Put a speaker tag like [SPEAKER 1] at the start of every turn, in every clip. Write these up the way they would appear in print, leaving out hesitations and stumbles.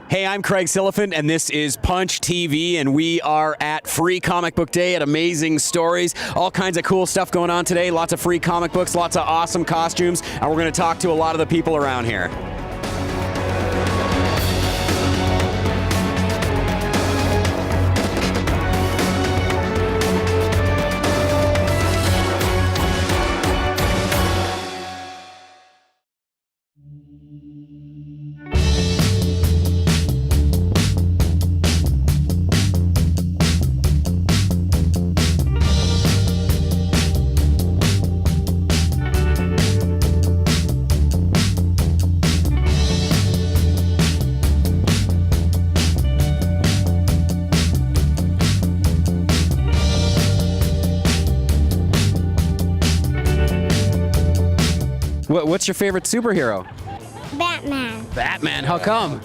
[SPEAKER 1] Hey, I'm Craig Silliphant, and this is Punch TV, and we are at Free Comic Book Day at Amazing Stories. All kinds of cool stuff going on today. Lots of free comic books, lots of awesome costumes, and we're going to talk to a lot of the people around here. What's your favorite superhero?
[SPEAKER 2] Batman.
[SPEAKER 1] Batman, how come?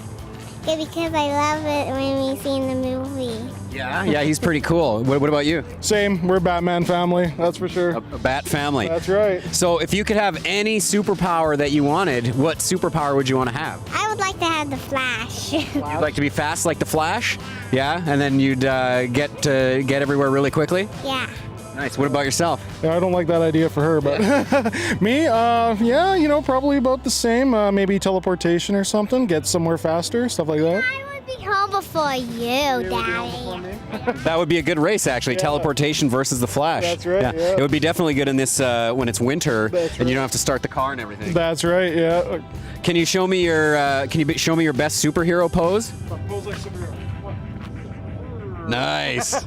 [SPEAKER 2] Yeah, because I love it when we see in the movie.
[SPEAKER 1] Yeah, he's pretty cool. What about you?
[SPEAKER 3] Same, we're a Batman family, that's for sure.
[SPEAKER 1] A Bat family.
[SPEAKER 3] That's right.
[SPEAKER 1] So if you could have any superpower that you wanted, what superpower would you want to have?
[SPEAKER 2] I would like to have the Flash.
[SPEAKER 1] You'd like to be fast like the Flash? Yeah, and then you'd get everywhere really quickly?
[SPEAKER 2] Yeah.
[SPEAKER 1] Nice. What about yourself?
[SPEAKER 3] Yeah, I don't like that idea for her, but me, yeah, you know, probably about the same. Maybe teleportation or something, get somewhere faster, stuff like that.
[SPEAKER 2] I would be home before you, Daddy.
[SPEAKER 1] That would be a good race, actually. Yeah. Teleportation versus the Flash.
[SPEAKER 3] That's right. Yeah.
[SPEAKER 1] It would be definitely good in this when it's winter
[SPEAKER 3] That's
[SPEAKER 1] and you don't have to start the car and everything.
[SPEAKER 3] That's right. Yeah.
[SPEAKER 1] Can you show me your show me your best superhero pose?
[SPEAKER 3] Pose like superhero.
[SPEAKER 1] Nice.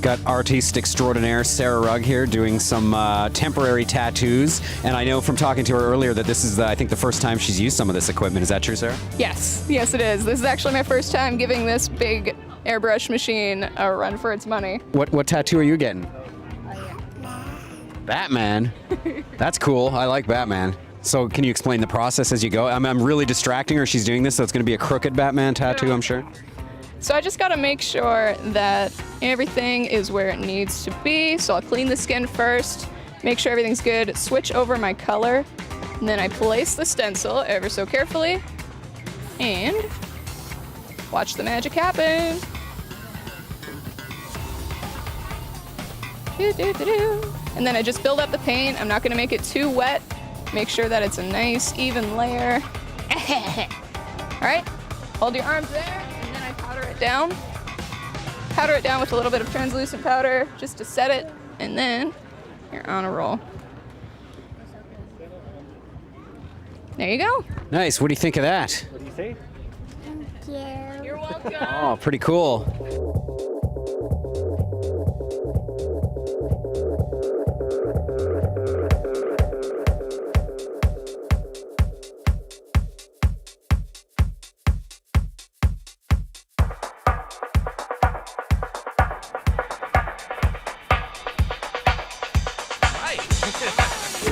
[SPEAKER 1] Got artiste extraordinaire Sarah Rugg here doing some temporary tattoos, and I know from talking to her earlier that this is, I think, the first time she's used some of this equipment. Is that true, Sarah?
[SPEAKER 4] Yes, it is. This is actually my first time giving this big airbrush machine a run for its money.
[SPEAKER 1] What tattoo are you getting? Batman? That's cool. I like Batman. So can you explain the process as you go? I'm really distracting her. She's doing this, so it's going to be a crooked Batman tattoo, I'm sure.
[SPEAKER 4] So I just got to make sure that everything is where it needs to be. So I'll clean the skin first, make sure everything's good, switch over my color, and then I place the stencil ever so carefully, and watch the magic happen. And then I just build up the paint. I'm not going to make it too wet. Make sure that it's a nice, even layer. All right, hold your arms there. Powder it down with a little bit of translucent powder just to set it, and then you're on a roll. There you go.
[SPEAKER 1] Nice. What do you think of that?
[SPEAKER 3] What do you say?
[SPEAKER 2] Thank you.
[SPEAKER 4] You're welcome.
[SPEAKER 1] Oh, pretty cool.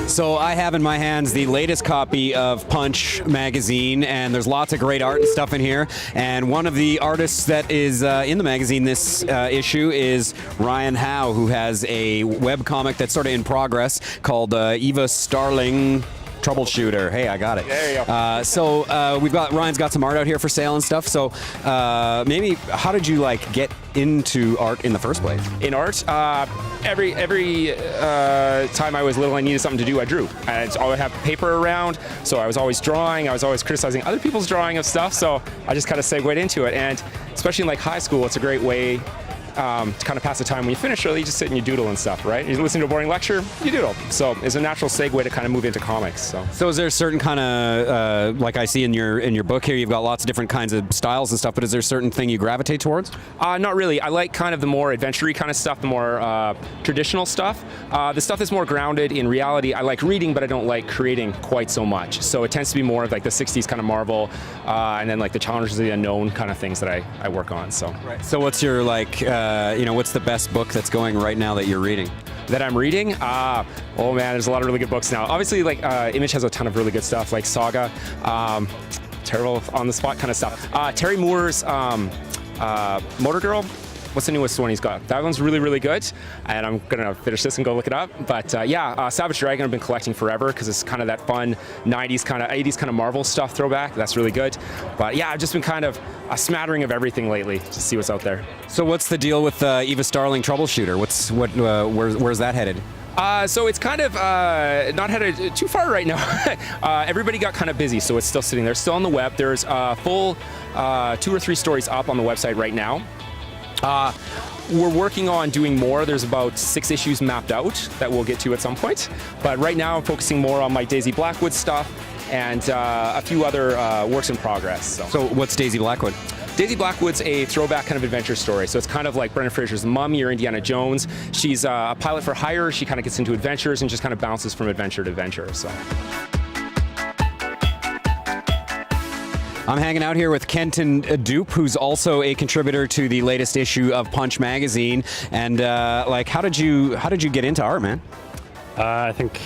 [SPEAKER 1] So I have in my hands the latest copy of Punch magazine, and there's lots of great art and stuff in here. And one of the artists that is in the magazine this issue is Ryan Howe, who has a webcomic that's sort of in progress called Eva Starling Troubleshooter. Hey, I got it.
[SPEAKER 3] There you go.
[SPEAKER 1] Ryan's got some art out here for sale and stuff. So maybe how did you get into art in the first place?
[SPEAKER 5] In art, every time I was little, I needed something to do. I drew. I always have paper around, so I was always drawing. I was always criticizing other people's drawing of stuff. So I just kind of segued into it, and especially in high school, it's a great way to kind of pass the time. When you finish early, you just sit and you doodle and stuff, right? You listen to a boring lecture, you doodle. So it's a natural segue to kind of move into comics.
[SPEAKER 1] So is there a certain kind of, like I see in your book here, you've got lots of different kinds of styles and stuff, but is there a certain thing you gravitate towards?
[SPEAKER 5] Not really. I like kind of the more adventure-y kind of stuff, the more traditional stuff. The stuff that's more grounded in reality, I like reading, but I don't like creating quite so much. So it tends to be more of the 60s kind of Marvel, and then the challenges of the unknown kind of things that I work on. So.
[SPEAKER 1] Right. So what's your what's the best book that's going right now that you're reading?
[SPEAKER 5] That I'm reading? Oh man, there's a lot of really good books now. Obviously, Image has a ton of really good stuff, like Saga. Trying terrible on the spot kind of stuff. Terry Moore's Motor Girl. What's the newest one he's got? That one's really, really good, and I'm gonna finish this and go look it up. But yeah, Savage Dragon I've been collecting forever because it's kind of that fun 90s kind of 80s kind of Marvel stuff throwback. That's really good. But yeah, I've just been kind of a smattering of everything lately to see what's out there.
[SPEAKER 1] So what's the deal with Eva Starling Troubleshooter? Where's that headed?
[SPEAKER 5] So it's kind of not headed too far right now. Everybody got kind of busy, so it's still sitting there, still on the web. There's full 2 or 3 stories up on the website right now. We're working on doing more. There's about 6 issues mapped out that we'll get to at some point. But right now I'm focusing more on my Daisy Blackwood stuff and a few other works in progress.
[SPEAKER 1] So what's Daisy Blackwood?
[SPEAKER 5] Daisy Blackwood's a throwback kind of adventure story. So it's kind of like Brendan Fraser's Mummy or Indiana Jones. She's a pilot for hire. She kind of gets into adventures and just kind of bounces from adventure to adventure. So.
[SPEAKER 1] I'm hanging out here with Kenton Dupe, who's also a contributor to the latest issue of Punch magazine. And like, how did you get into art, man?
[SPEAKER 6] I think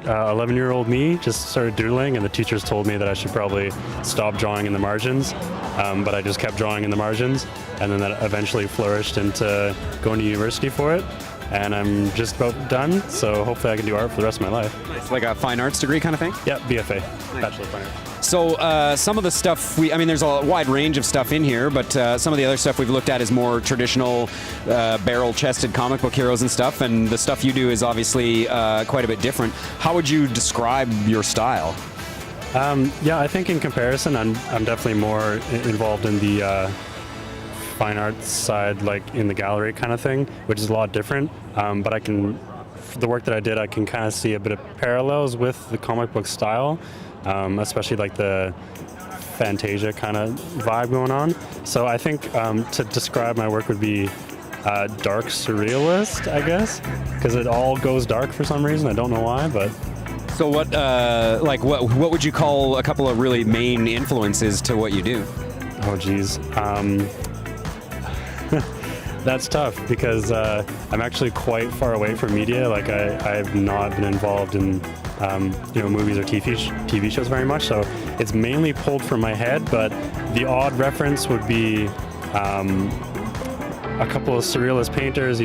[SPEAKER 6] 11-year-old me just started doodling, and the teachers told me that I should probably stop drawing in the margins. But I just kept drawing in the margins, and then that eventually flourished into going to university for it. And I'm just about done, so hopefully I can do art for the rest of my life.
[SPEAKER 1] Nice. Like a fine arts degree kind of thing?
[SPEAKER 6] Yeah, BFA,
[SPEAKER 1] Nice.
[SPEAKER 6] Bachelor of Fine Arts.
[SPEAKER 1] So some of the stuff I mean, there's a wide range of stuff in here, but some of the other stuff we've looked at is more traditional barrel-chested comic book heroes and stuff, and the stuff you do is obviously quite a bit different. How would you describe your style?
[SPEAKER 6] Yeah, I think in comparison, I'm definitely more involved in the fine arts side, like in the gallery kind of thing, which is a lot different. But the work that I did, I can kind of see a bit of parallels with the comic book style, especially like the Fantasia kind of vibe going on. So I think to describe my work would be dark surrealist, I guess, because it all goes dark for some reason. I don't know why, but.
[SPEAKER 1] So what would you call a couple of really main influences to what you do?
[SPEAKER 6] Oh geez. That's tough because I'm actually quite far away from media. Like I've not been involved in movies or TV shows very much. So it's mainly pulled from my head. But the odd reference would be a couple of surrealist painters,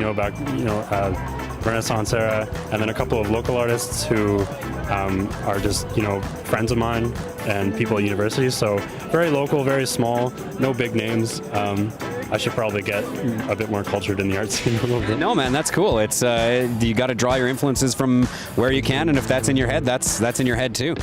[SPEAKER 6] Renaissance era, and then a couple of local artists who are just friends of mine and people at universities. So very local, very small, no big names. I should probably get a bit more cultured in the art scene a little bit.
[SPEAKER 1] No, man, that's cool. It's you got to draw your influences from where you can, and if that's in your head, that's in your head too.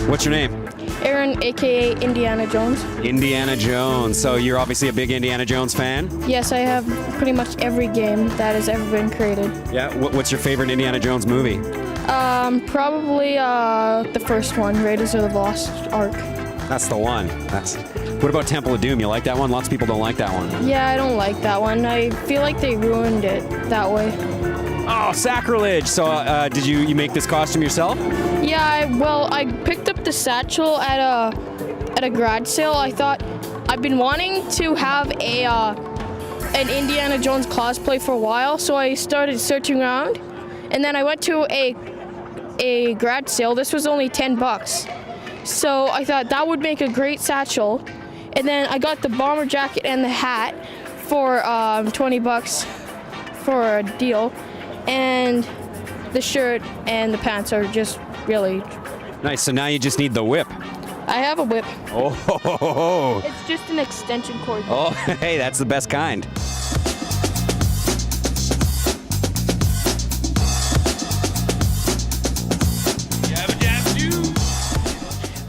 [SPEAKER 1] What's your name?
[SPEAKER 7] Aaron, aka Indiana Jones.
[SPEAKER 1] Indiana Jones. So you're obviously a big Indiana Jones fan?
[SPEAKER 7] Yes, I have pretty much every game that has ever been created.
[SPEAKER 1] Yeah. What's your favorite Indiana Jones movie?
[SPEAKER 7] Probably the first one, Raiders of the Lost Ark.
[SPEAKER 1] That's the one. What about Temple of Doom? You like that one? Lots of people don't like that one.
[SPEAKER 7] Yeah, I don't like that one. I feel like they ruined it that way.
[SPEAKER 1] Oh, sacrilege! So did you make this costume yourself?
[SPEAKER 7] Yeah, I picked up the satchel at a garage sale. I thought I've been wanting to have an Indiana Jones cosplay for a while, so I started searching around, and then I went to a garage sale. This was only $10, so I thought that would make a great satchel, and then I got the bomber jacket and the hat for $20 for a deal, and the shirt and the pants are just really
[SPEAKER 1] nice. So now you just need the whip.
[SPEAKER 7] I have a whip.
[SPEAKER 1] Oh.
[SPEAKER 7] It's just an extension cord.
[SPEAKER 1] Oh, hey, that's the best kind.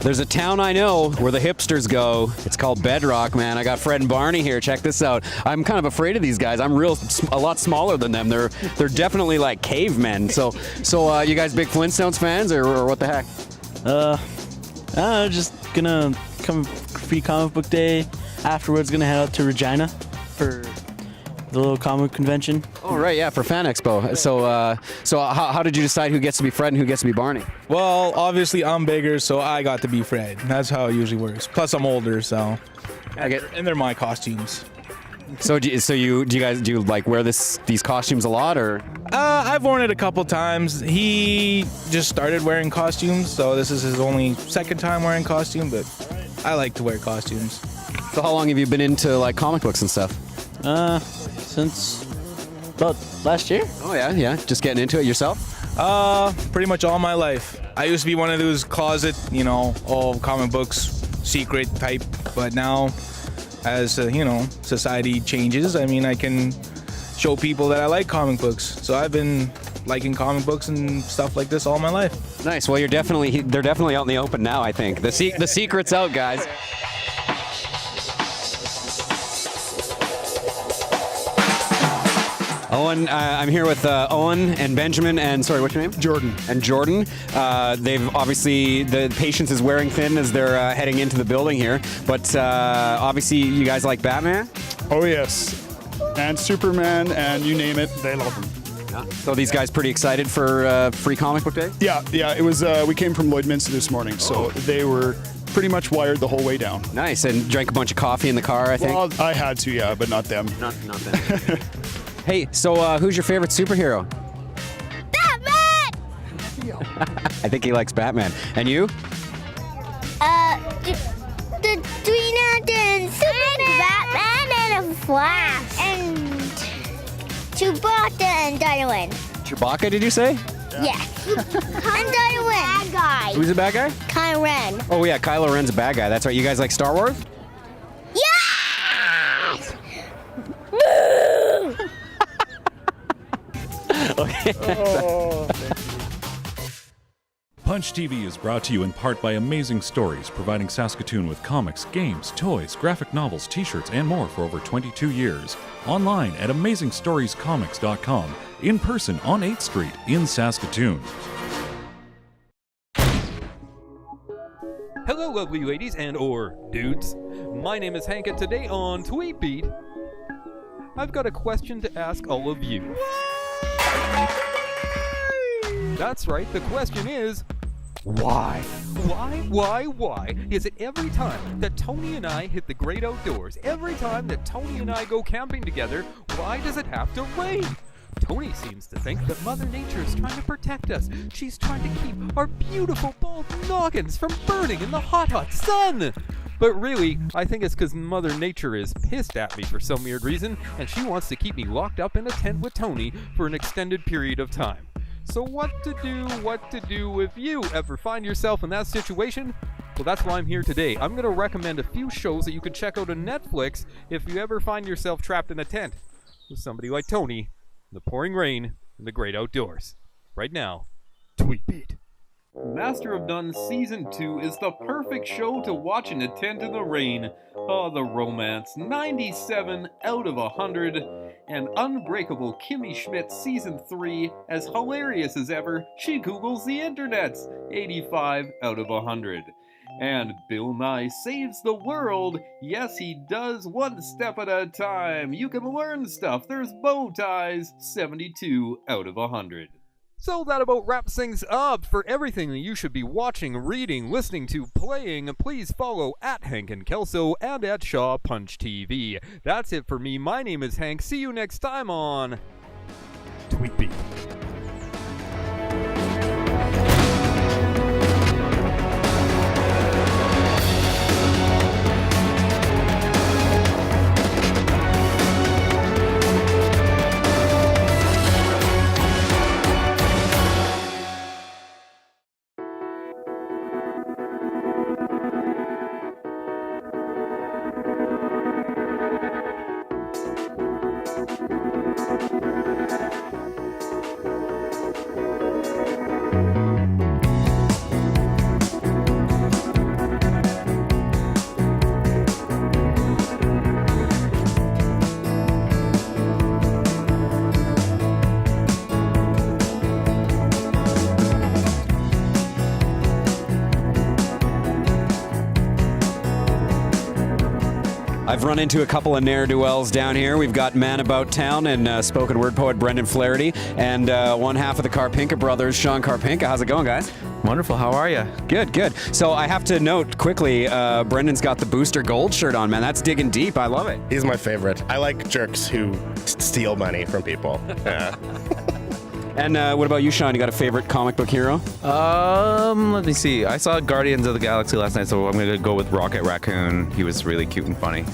[SPEAKER 1] There's a town I know where the hipsters go. It's called Bedrock, man. I got Fred and Barney here. Check this out. I'm kind of afraid of these guys. I'm a lot smaller than them. They're definitely like cavemen. So you guys big Flintstones fans or what the heck?
[SPEAKER 8] Just gonna come free comic book day. Afterwards, gonna head out to Regina for the little comic convention.
[SPEAKER 1] Oh right, yeah, for Fan Expo. So how did you decide who gets to be Fred and who gets to be Barney?
[SPEAKER 9] Well, obviously I'm bigger, so I got to be Fred. That's how it usually works. Plus I'm older, so and they're my costumes.
[SPEAKER 1] So do you guys like wear these costumes a lot or?
[SPEAKER 9] I've worn it a couple times. He just started wearing costumes, so this is his only second time wearing costume, but I like to wear costumes.
[SPEAKER 1] So how long have you been into like comic books and stuff?
[SPEAKER 8] Since about last year.
[SPEAKER 1] Oh yeah. Just getting into it yourself?
[SPEAKER 9] Pretty much all my life. I used to be one of those closet, all comic books, secret type, but now as, society changes, I mean, I can show people that I like comic books. So I've been liking comic books and stuff like this all my life.
[SPEAKER 1] Nice. Well, they're definitely out in the open now, I think. The secret's out, guys. Owen, I'm here with Owen and Benjamin and, sorry, what's your name?
[SPEAKER 3] Jordan.
[SPEAKER 1] And Jordan. They've obviously, the patience is wearing thin as they're heading into the building here. But obviously, you guys like Batman?
[SPEAKER 10] Oh, yes. And Superman, and you name it, they love them.
[SPEAKER 1] Yeah. So these guys pretty excited for Free Comic Book Day?
[SPEAKER 10] Yeah. It was, we came from Lloydminster this morning, so they were pretty much wired the whole way down.
[SPEAKER 1] Nice. And drank a bunch of coffee in the car, I think?
[SPEAKER 10] Well, I had to, yeah, but not them.
[SPEAKER 1] Not them. Hey, so who's your favorite superhero?
[SPEAKER 2] Batman!
[SPEAKER 1] I think he likes Batman. And you?
[SPEAKER 2] The Green Lantern, Superman, Batman, and Flash, and Chewbacca and Darwin.
[SPEAKER 1] Chewbacca, did you say?
[SPEAKER 2] Yeah. And Darwin. Bad guy.
[SPEAKER 1] Who's the bad guy?
[SPEAKER 2] Kylo Ren.
[SPEAKER 1] Oh, yeah, Kylo Ren's a bad guy. That's right. You guys like Star Wars?
[SPEAKER 2] Yes!
[SPEAKER 1] Okay.
[SPEAKER 11] Punch TV is brought to you in part by Amazing Stories, providing Saskatoon with comics, games, toys, graphic novels, t-shirts, and more for over 22 years. Online at AmazingStoriesComics.com. In person on 8th Street in Saskatoon.
[SPEAKER 12] Hello, lovely ladies and or dudes. My name is Hank, and today on Tweetbeat, I've got a question to ask all of you. That's right, the question is, why? Why is it every time that Tony and I hit the great outdoors, every time that Tony and I go camping together, why does it have to rain? Tony seems to think that Mother Nature is trying to protect us. She's trying to keep our beautiful bald noggins from burning in the hot, hot sun. But really, I think it's because Mother Nature is pissed at me for some weird reason, and she wants to keep me locked up in a tent with Tony for an extended period of time. So what to do if you ever find yourself in that situation? Well, that's why I'm here today. I'm going to recommend a few shows that you can check out on Netflix if you ever find yourself trapped in a tent with somebody like Tony, the pouring rain, and the great outdoors. Right now, Tweetbeat. Master of None Season 2 is the perfect show to watch in a tent in the rain. Oh, the romance. 97 out of 100. And Unbreakable Kimmy Schmidt Season 3, as hilarious as ever, she Googles the internets. 85 out of 100. And Bill Nye Saves the World. Yes, he does, one step at a time. You can learn stuff. There's bow ties. 72 out of 100. So that about wraps things up. For everything that you should be watching, reading, listening to, playing, please follow at Hank and Kelso and at Shaw Punch TV. That's it for me. My name is Hank. See you next time on Tweetbeat.
[SPEAKER 1] I've run into a couple of ne'er-do-wells down here. We've got Man About Town and spoken word poet Brendan Flaherty, and one half of the Karpinka brothers, Sean Karpinka. How's it going, guys?
[SPEAKER 13] Wonderful. How are you?
[SPEAKER 1] Good, good. So I have to note quickly, Brendan's got the Booster Gold shirt on, man. That's digging deep. I love it.
[SPEAKER 14] He's my favorite. I like jerks who steal money from people. Yeah.
[SPEAKER 1] And what about you, Sean? You got a favorite comic book hero?
[SPEAKER 13] Let me see. I saw Guardians of the Galaxy last night, so I'm going to go with Rocket Raccoon. He was really cute and funny.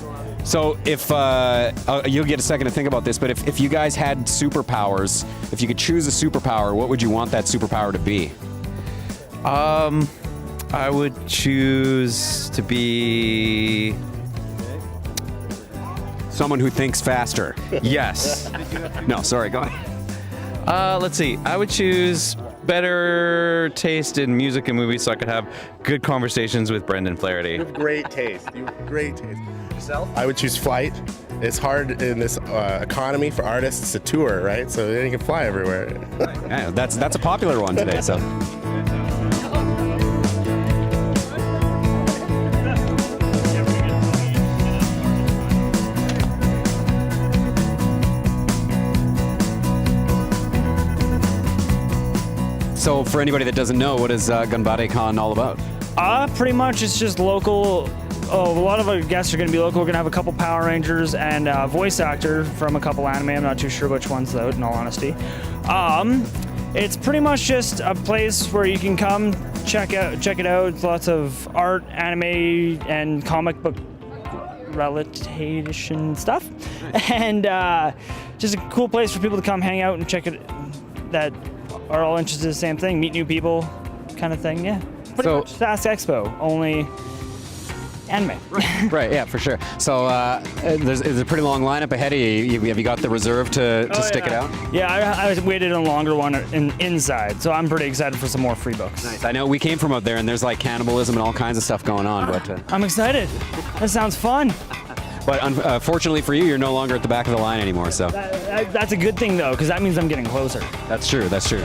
[SPEAKER 1] So if you'll get a second to think about this, but if you guys had superpowers, if you could choose a superpower, what would you want that superpower to be?
[SPEAKER 13] I would choose to be
[SPEAKER 1] someone who thinks faster.
[SPEAKER 13] Yes.
[SPEAKER 1] No, sorry, go ahead.
[SPEAKER 13] Let's see. I would choose better taste in music and movies so I could have good conversations with Brendan Flaherty.
[SPEAKER 14] You have great taste. You have great taste. Yourself? I would choose flight. It's hard in this economy for artists to tour, right? So then you can fly everywhere.
[SPEAKER 1] Yeah, that's a popular one today. So. So for anybody that doesn't know, what is GunbadeCon all about?
[SPEAKER 15] Pretty much it's just local. A lot of our guests are going to be local. We're going to have a couple Power Rangers and a voice actor from a couple anime. I'm not too sure which ones though, in all honesty. It's pretty much just a place where you can come check it out. It's lots of art, anime, and comic book relatation stuff, and just a cool place for people to come hang out and check it. That are all interested in the same thing, meet new people, kind of thing. Yeah, pretty much Sask Expo, only anime.
[SPEAKER 1] Right, yeah, for sure. So there's a pretty long lineup ahead of you. Have you got the reserve to stick it out?
[SPEAKER 15] Yeah, I waited a longer one inside, so I'm pretty excited for some more free books.
[SPEAKER 1] Nice. I know we came from out there, and there's like cannibalism and all kinds of stuff going on. But
[SPEAKER 15] I'm excited. That sounds fun.
[SPEAKER 1] But unfortunately for you, you're no longer at the back of the line anymore. So
[SPEAKER 15] that's a good thing, though, because that means I'm getting closer.
[SPEAKER 1] That's true. That's true.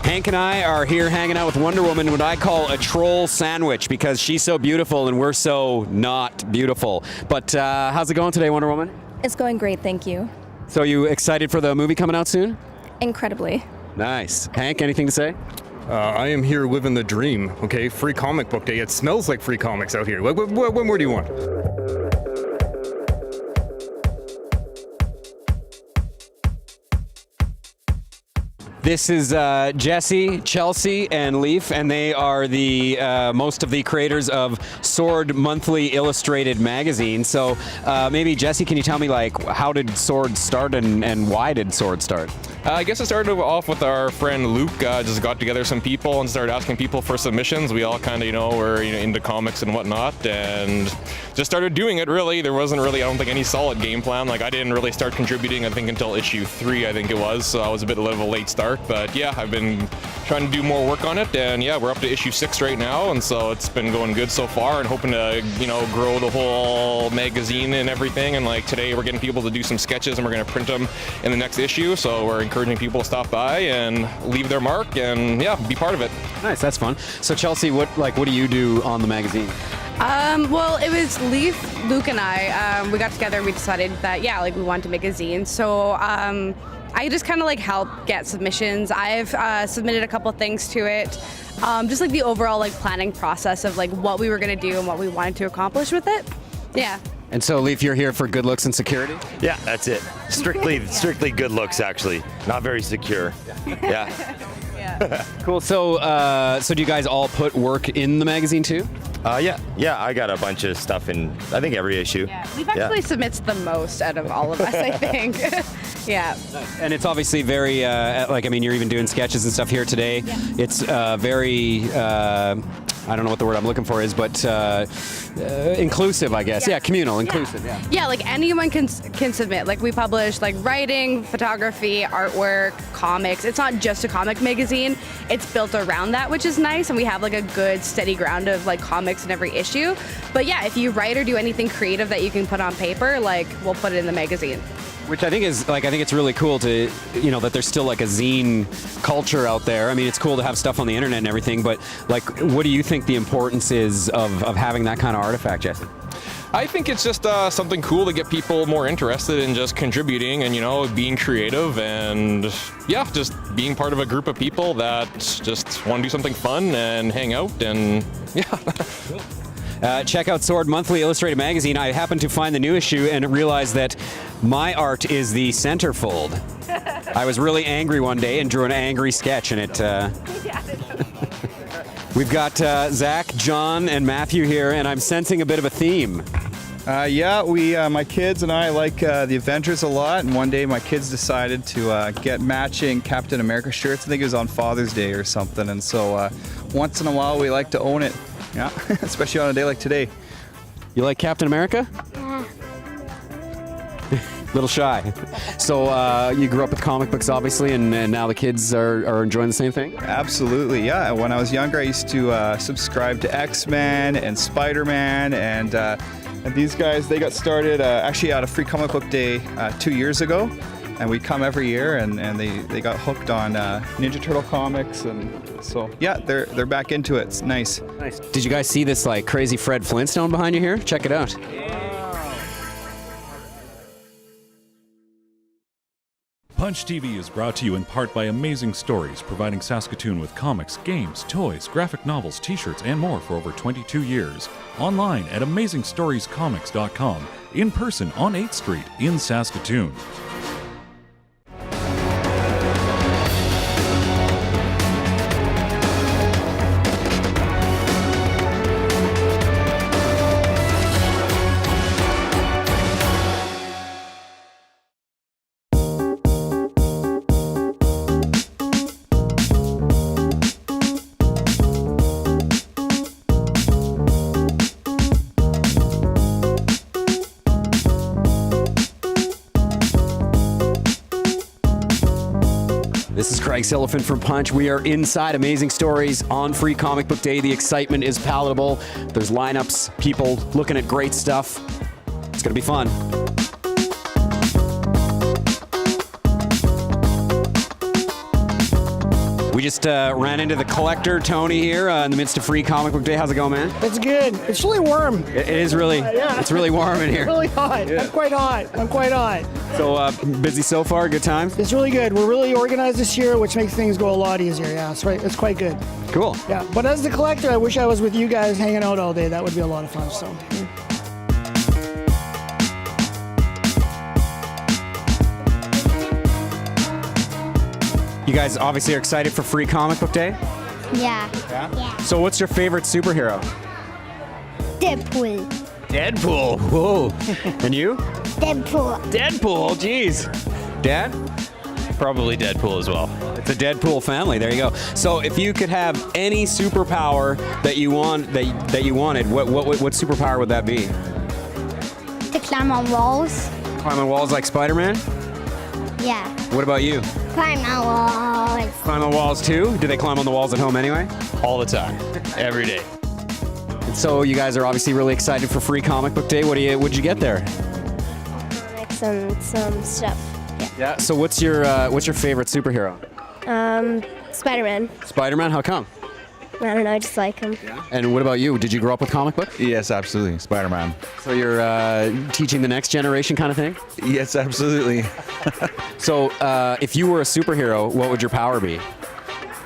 [SPEAKER 1] Hank and I are here hanging out with Wonder Woman, what I call a troll sandwich, because she's so beautiful and we're so not beautiful. But how's it going today, Wonder Woman?
[SPEAKER 16] It's going great, thank you.
[SPEAKER 1] So you excited for the movie coming out soon?
[SPEAKER 16] Incredibly.
[SPEAKER 1] Nice. Hank, anything to say?
[SPEAKER 17] I am here living the dream, okay? Free comic book day. It smells like free comics out here. What more do you want?
[SPEAKER 1] This is Jesse, Chelsea, and Leaf, and they are the most of the creators of Sword Monthly Illustrated magazine. So maybe Jesse, can you tell me like how did Sword start and why did Sword start?
[SPEAKER 18] I guess it started off with our friend Luke. Just got together some people and started asking people for submissions. We all kind of, were into comics and whatnot, and just started doing it. Really, there wasn't really, I don't think, any solid game plan. Like I didn't really start contributing, I think, until issue 3, I think it was. So I was a bit of a late start, but yeah, I've been trying to do more work on it, and yeah, we're up to issue 6 right now, and so it's been going good so far, and hoping to, grow the whole magazine and everything. And like today, we're getting people to do some sketches, and we're going to print them in the next issue. So we're encouraging people to stop by and leave their mark, and yeah, be part of it.
[SPEAKER 1] Nice, that's fun. So Chelsea, what do you do on the magazine?
[SPEAKER 19] Well, it was Leaf, Luke, and I. We got together and we decided that, we wanted to make a zine. So I just kind of help get submissions. I've submitted a couple things to it. Just the overall planning process of what we were going to do and what we wanted to accomplish with it. Yeah.
[SPEAKER 1] And so, Leaf, you're here for good looks and security?
[SPEAKER 20] Yeah, that's it. Strictly good looks, actually. Not very secure. Yeah.
[SPEAKER 1] Cool. So do you guys all put work in the magazine too?
[SPEAKER 20] Yeah. I got a bunch of stuff in, I think, every issue.
[SPEAKER 19] Yeah. Leaf actually submits the most out of all of us, I think. Yeah.
[SPEAKER 1] And it's obviously very, you're even doing sketches and stuff here today. Yeah. It's very, I don't know what the word I'm looking for is, but inclusive, I guess. Yeah, communal, inclusive.
[SPEAKER 19] Yeah, anyone can submit. We publish writing, photography, artwork, comics. It's not just a comic magazine. It's built around that, which is nice, and we have a good steady ground of comics in every issue. But yeah, if you write or do anything creative that you can put on paper, we'll put it in the magazine.
[SPEAKER 1] Which I think is I think it's really cool to, that there's still like a zine culture out there. I mean, it's cool to have stuff on the internet and everything, but what do you think the importance is of having that kind of artifact, Jesse?
[SPEAKER 18] I think it's just something cool to get people more interested in just contributing and, being creative and, just being part of a group of people that just want to do something fun and hang out and,
[SPEAKER 1] check out Sword Monthly Illustrated Magazine. I happened to find the new issue and realized that my art is the centerfold. I was really angry one day and drew an angry sketch, and it... We've got Zach, John, and Matthew here, and I'm sensing a bit of a theme.
[SPEAKER 21] My kids and I like the Avengers a lot, and one day my kids decided to get matching Captain America shirts. I think it was on Father's Day or something, and so once in a while we like to own it. Yeah, especially on a day like today.
[SPEAKER 1] You like Captain America?
[SPEAKER 2] Yeah.
[SPEAKER 1] Little shy. So you grew up with comic books, obviously, and now the kids are enjoying the same thing?
[SPEAKER 21] Absolutely, yeah. When I was younger, I used to subscribe to X-Men and Spider-Man, and these guys, they got started actually at a Free Comic Book Day 2 years ago. And we come every year, and they got hooked on Ninja Turtle comics, and so they're back into it. It's nice.
[SPEAKER 1] Nice. Did you guys see this crazy Fred Flintstone behind you here? Check it out.
[SPEAKER 11] Punch TV is brought to you in part by Amazing Stories, providing Saskatoon with comics, games, toys, graphic novels, t-shirts, and more for over 22 years. Online at AmazingStoriesComics.com. In person on 8th Street in Saskatoon.
[SPEAKER 1] This is Craig Silliphant from Punch. We are inside Amazing Stories on Free Comic Book Day. The excitement is palatable. There's lineups, people looking at great stuff. It's going to be fun. We just ran into the collector, Tony, here in the midst of Free Comic Book Day. How's it going, man?
[SPEAKER 22] It's good. It's really warm.
[SPEAKER 1] It is really, it's really warm in here.
[SPEAKER 22] It's really hot.
[SPEAKER 1] Yeah.
[SPEAKER 22] I'm quite hot.
[SPEAKER 1] So busy so far, good time?
[SPEAKER 22] It's really good. We're really organized this year, which makes things go a lot easier. Yeah, it's quite good.
[SPEAKER 1] Cool.
[SPEAKER 22] Yeah, but as the collector, I wish I was with you guys hanging out all day. That would be a lot of fun, so.
[SPEAKER 1] You guys obviously are excited for Free Comic Book Day?
[SPEAKER 2] Yeah.
[SPEAKER 1] Yeah? So what's your favorite superhero?
[SPEAKER 2] Deadpool.
[SPEAKER 1] Deadpool. Whoa. And you?
[SPEAKER 2] Deadpool.
[SPEAKER 1] Deadpool. Jeez. Dad?
[SPEAKER 13] Probably Deadpool as well.
[SPEAKER 1] It's a Deadpool family. There you go. So if you could have any superpower that you wanted, what superpower would that be?
[SPEAKER 2] To climb on walls.
[SPEAKER 1] Climb on walls like Spider-Man?
[SPEAKER 2] Yeah.
[SPEAKER 1] What about you?
[SPEAKER 2] Climb on walls.
[SPEAKER 1] Climb on walls too? Do they climb on the walls at home anyway?
[SPEAKER 13] All the time. Every day.
[SPEAKER 1] And so you guys are obviously really excited for Free Comic Book Day. What'd you get there?
[SPEAKER 2] Some stuff.
[SPEAKER 1] Yeah. So what's your favorite superhero?
[SPEAKER 2] Spider-Man.
[SPEAKER 1] Spider-Man? How come?
[SPEAKER 2] I don't know, I just like him.
[SPEAKER 1] And what about you? Did you grow up with comic books?
[SPEAKER 21] Yes, absolutely. Spider-Man.
[SPEAKER 1] So you're teaching the next generation kind of thing?
[SPEAKER 21] Yes, absolutely.
[SPEAKER 1] So if you were a superhero, what would your power be?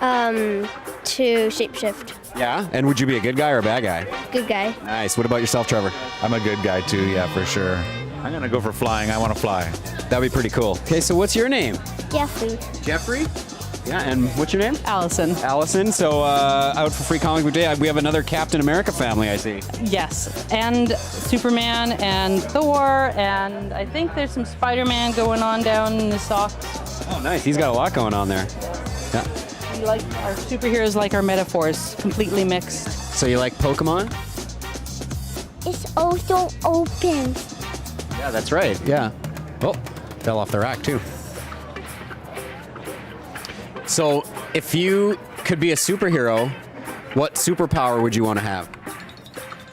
[SPEAKER 2] To shapeshift.
[SPEAKER 1] Yeah? And would you be a good guy or a bad guy?
[SPEAKER 2] Good guy.
[SPEAKER 1] Nice. What about yourself, Trevor?
[SPEAKER 21] I'm a good guy too, yeah, for sure. I'm going to go for flying. I want to fly.
[SPEAKER 1] That'd be pretty cool. Okay, so what's your name?
[SPEAKER 2] Jeffrey.
[SPEAKER 1] Jeffrey? Yeah, and what's your name?
[SPEAKER 23] Allison.
[SPEAKER 1] Allison. So out for Free Comic Book Day, we have another Captain America family, I see.
[SPEAKER 23] Yes, and Superman and Thor, and I think there's some Spider-Man going on down in the socks.
[SPEAKER 1] Oh, nice. He's got a lot going on there. Yeah.
[SPEAKER 23] We like our superheroes, like our metaphors, completely mixed.
[SPEAKER 1] So you like Pokemon?
[SPEAKER 2] It's also open.
[SPEAKER 1] Yeah, that's right. Yeah. Oh, fell off the rack too. So, if you could be a superhero, what superpower would you want to have?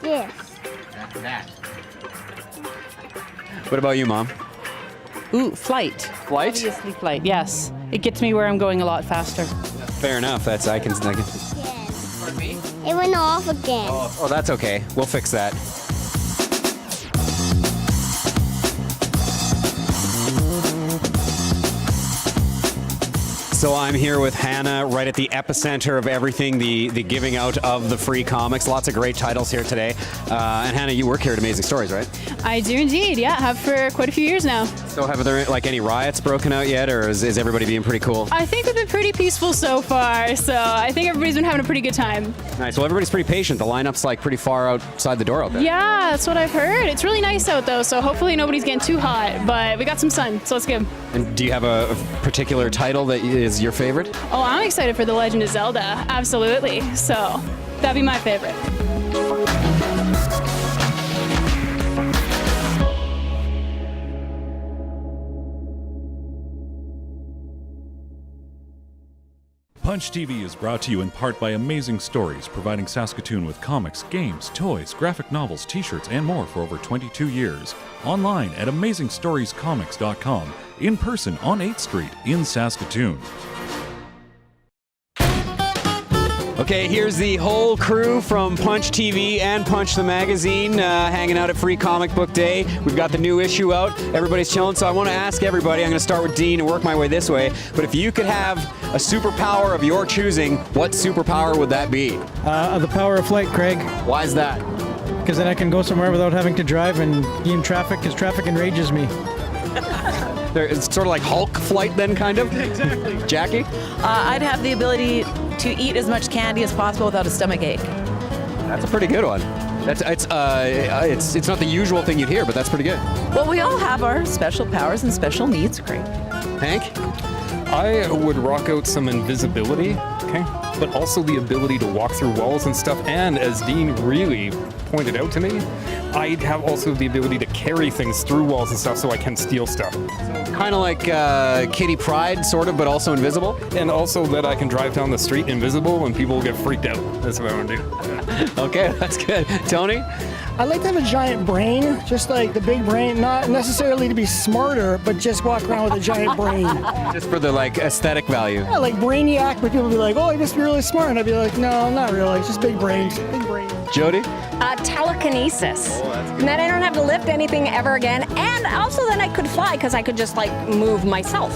[SPEAKER 2] Yes.
[SPEAKER 1] That. What about you, Mom?
[SPEAKER 23] Ooh, flight.
[SPEAKER 1] Flight?
[SPEAKER 23] Obviously flight, yes. It gets me where I'm going a lot faster.
[SPEAKER 1] Fair enough. That's I can.
[SPEAKER 2] It went off again.
[SPEAKER 1] Oh, that's okay. We'll fix that. So I'm here with Hannah, right at the epicenter of everything, the giving out of the free comics. Lots of great titles here today. And Hannah, you work here at Amazing Stories, right?
[SPEAKER 4] I do indeed, yeah. Have for quite a few years now.
[SPEAKER 1] So have there like any riots broken out yet, or is everybody being pretty cool?
[SPEAKER 4] I think we've been pretty peaceful so far, so I think everybody's been having a pretty good time.
[SPEAKER 1] Nice. Well, everybody's pretty patient. The lineup's like pretty far outside the door out there.
[SPEAKER 4] Yeah, that's what I've heard. It's really nice out though, so hopefully nobody's getting too hot, but we got some sun, so it's good.
[SPEAKER 1] And do you have a particular title that is your favorite?
[SPEAKER 4] Oh, I'm excited for The Legend of Zelda, absolutely. So that'd be my favorite.
[SPEAKER 11] Punch TV is brought to you in part by Amazing Stories, providing Saskatoon with comics, games, toys, graphic novels, t-shirts, and more for over 22 years. Online at AmazingStoriesComics.com, in person on 8th Street in Saskatoon.
[SPEAKER 1] Okay, here's the whole crew from Punch TV and Punch the Magazine hanging out at Free Comic Book Day. We've got the new issue out. Everybody's chilling, so I want to ask everybody, I'm going to start with Dean and work my way this way, but if you could have a superpower of your choosing, what superpower would that be?
[SPEAKER 5] The power of flight, Craig.
[SPEAKER 1] Why is that?
[SPEAKER 5] Because then I can go somewhere without having to drive and be in traffic, because traffic enrages me.
[SPEAKER 1] It's sort of like Hulk flight then, kind of?
[SPEAKER 5] Exactly.
[SPEAKER 1] Jackie?
[SPEAKER 6] I'd have the ability to eat as much candy as possible without a stomach ache.
[SPEAKER 1] That's a pretty good one. It's not the usual thing you'd hear, but that's pretty good.
[SPEAKER 6] Well, we all have our special powers and special needs, Craig.
[SPEAKER 1] Hank?
[SPEAKER 17] I would rock out some invisibility, okay, but also the ability to walk through walls and stuff. And as Dean really pointed out to me, I'd have also the ability to carry things through walls and stuff so I can steal stuff.
[SPEAKER 1] Kind of like Kitty Pryde, sort of, but also invisible?
[SPEAKER 17] And also that I can drive down the street invisible and people will get freaked out. That's what I want to do.
[SPEAKER 1] Okay, that's good. Tony?
[SPEAKER 22] I'd like to have a giant brain, just like the big brain, not necessarily to be smarter, but just walk around with a giant brain.
[SPEAKER 1] Just for the like aesthetic value.
[SPEAKER 22] Yeah, like Brainiac, but people be like, oh, you must be really smart. And I'd be like, no, not really, it's just big brains, big brain.
[SPEAKER 1] Jody?
[SPEAKER 24] Telekinesis. And then I don't have to lift anything ever again. And also then I could fly because I could just like move myself.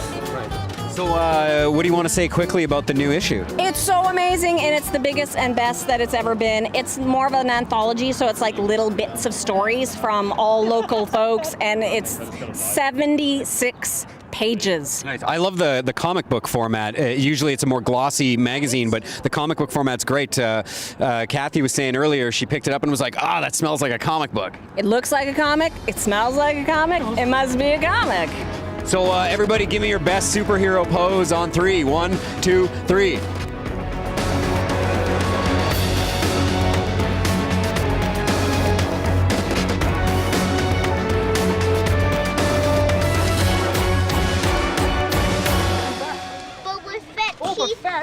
[SPEAKER 1] So what do you want to say quickly about the new issue?
[SPEAKER 24] It's so amazing, and it's the biggest and best that it's ever been. It's more of an anthology, so it's like little bits of stories from all local folks, and it's 76 pages.
[SPEAKER 1] Nice. I love the comic book format. Usually it's a more glossy magazine, but the comic book format's great. Kathy was saying earlier, she picked it up and was like, ah, that smells like a comic book.
[SPEAKER 24] It looks like a comic, it smells like a comic, it must be a comic.
[SPEAKER 1] So everybody give me your best superhero pose on 3. 1, 2, 3.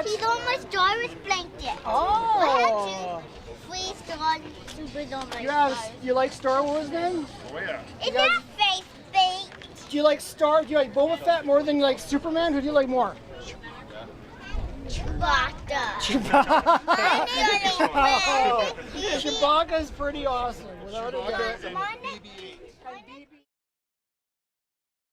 [SPEAKER 2] He's on my Doris blanket.
[SPEAKER 22] Oh.
[SPEAKER 2] Freeze on Super's on my
[SPEAKER 22] You like Star Wars then?
[SPEAKER 2] Oh yeah. Is that face fake?
[SPEAKER 22] Do you like Boba Fett more than you like Superman? Who do you like more?
[SPEAKER 2] Chewbacca.
[SPEAKER 22] Chewbacca's pretty awesome, without a doubt.